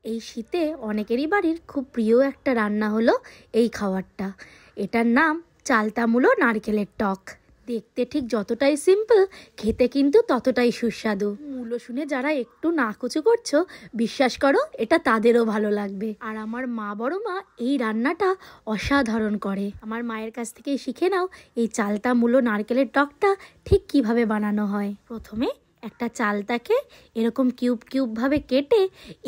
এই শীতে অনেকেরই বাড়ির খুব প্রিয় একটা রান্না হলো এই খাবারটা। এটার নাম চালতা মূলো নারকেলের টক। দেখতে ঠিক যতটাই সিম্পল, খেতে কিন্তু ততটাই সুস্বাদু। মূলো শুনে যারা একটু নাকচু করছো, বিশ্বাস করো এটা তাদেরও ভালো লাগবে। আর আমার মা বড় মা এই রান্নাটা অসাধারণ করে। আমার মায়ের কাছ থেকেই শিখে নাও এই চালতা মূলো নারকেলের টকটা ঠিক কিভাবে বানানো হয়। প্রথমে একটা চালতাকে এরকম কিউব কিউব ভাবে কেটে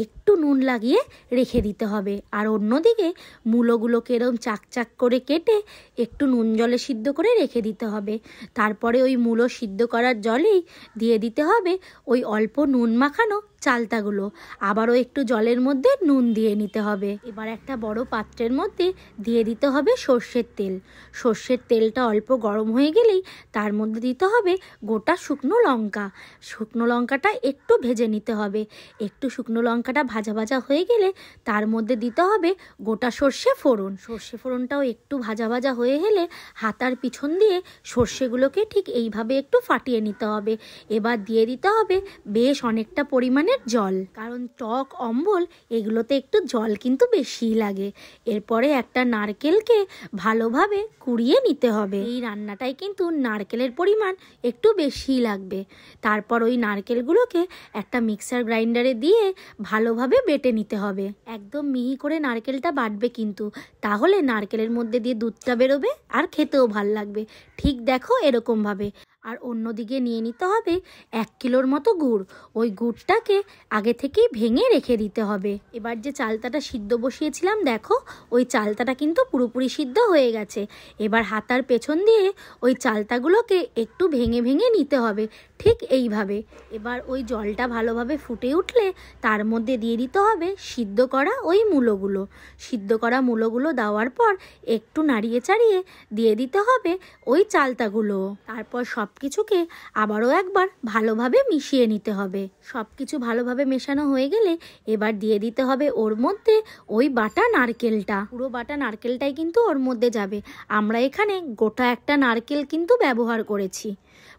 একটু নুন লাগিয়ে রেখে দিতে হবে। আর অন্যদিকে মূলোগুলোকে এরকম চাক করে কেটে একটু নুন জলে সিদ্ধ করে রেখে দিতে হবে। তারপরে ওই মূলো সিদ্ধ করার জলেই দিয়ে দিতে হবে ওই অল্প নুন মাখানো চালতাগুলো। আবারও একটু জলের মধ্যে নুন দিয়ে নিতে হবে। এবার একটা বড় পাত্রের মধ্যে দিয়ে দিতে হবে সর্ষের তেল। সর্ষের তেলটা অল্প গরম হয়ে গেলেই তার মধ্যে দিতে হবে গোটা শুকনো লঙ্কা। শুকনো লঙ্কাটা একটু ভেজে নিতে হবে। একটু শুকনো লঙ্কাটা ভাজা ভাজা হয়ে গেলে তার মধ্যে দিতে হবে গোটা সর্ষে ফোড়ন। সর্ষে ফোড়নটাও একটু ভাজা ভাজা হয়ে গেলে হাতার পিছন দিয়ে সর্ষেগুলোকে ঠিক এইভাবে একটু ফাটিয়ে নিতে হবে। এবার দিয়ে দিতে হবে বেশ অনেকটা পরিমাণের জল, কারণ টক অম্বল এগুলোতে একটু জল কিন্তু বেশিই লাগে। এরপরে একটা নারকেলকে ভালোভাবে কুড়িয়ে নিতে হবে। এই রান্নাটায় কিন্তু নারকেলের পরিমাণ একটু বেশিই লাগবে। তারপর ওই নারকেলগুলোকে একটা মিক্সার গ্রাইন্ডারে দিয়ে ভালোভাবে বেটে নিতে হবে। একদম মিহি করে নারকেলটা বাটবে কিন্তু, তাহলে নারকেলের মধ্যে দিয়ে দুধটা বেরোবে আর খেতেও ভাল লাগবে। ঠিক দেখো এরকমভাবে। আর অন্যদিকে নিয়ে নিতে হবে 1 কিলোর মতো গুড়। ওই গুড়টাকে আগে থেকেই ভেঙে রেখে দিতে হবে। এবার যে চালতাটা সিদ্ধ বসিয়েছিলাম দেখো, ওই চালতাটা কিন্তু পুরোপুরি সিদ্ধ হয়ে গেছে। এবার হাতার পেছন দিয়ে ওই চালতাগুলোকে একটু ভেঙে ভেঙে নিতে হবে, ঠিক এইভাবে। এবার ওই জলটা ভালোভাবে ফুটে উঠলে তার মধ্যে দিয়ে দিতে হবে সিদ্ধ করা ওই মূলোগুলো। সিদ্ধ করা মূলোগুলো দেওয়ার পর একটু নাড়িয়ে চাড়িয়ে দিয়ে দিতে হবে ওই চালতাগুলো। তারপর সব কিছুকে আবারও একবার ভালোভাবে মিশিয়ে নিতে হবে। সব কিছু ভালোভাবে মেশানো হয়ে গেলে এবার দিয়ে দিতে হবে ওর মধ্যে ওই বাটা নারকেলটা। পুরো বাটা নারকেলটাই কিন্তু ওর মধ্যে যাবে। আমরা এখানে গোটা একটা নারকেল কিন্তু ব্যবহার করেছি।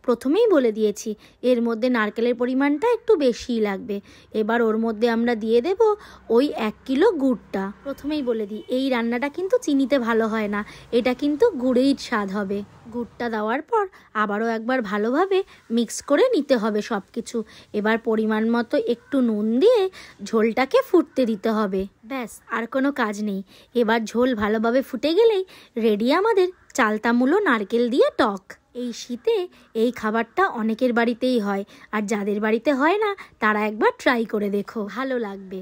প্রথমেই বলে দিয়েছি এর মধ্যে নারকেলের পরিমাণটা একটু বেশিই লাগবে। এবার ওর মধ্যে আমরা দিয়ে দেব ওই 1 কিলো গুড়টা। প্রথমেই বলে দিই এই রান্নাটা কিন্তু চিনিতে ভালো হয় না, এটা কিন্তু গুড়েই স্বাদ হবে। গুড়টা দেওয়ার পর আবারও একবার ভালোভাবে মিক্স করে নিতে হবে সব কিছু। এবার পরিমাণ মতো একটু নুন দিয়ে ঝোলটাকে ফুটতে দিতে হবে। ব্যাস, আর কোনো কাজ নেই। এবার ঝোল ভালোভাবে ফুটে গেলেই রেডি আমাদের চালতা মূলো নারকেল দিয়ে টক। এই শীতে এই খাবারটা অনেকের বাড়িতেই হয়, আর যাদের বাড়িতে হয় না তারা একবার ট্রাই করে দেখো, ভালো লাগবে।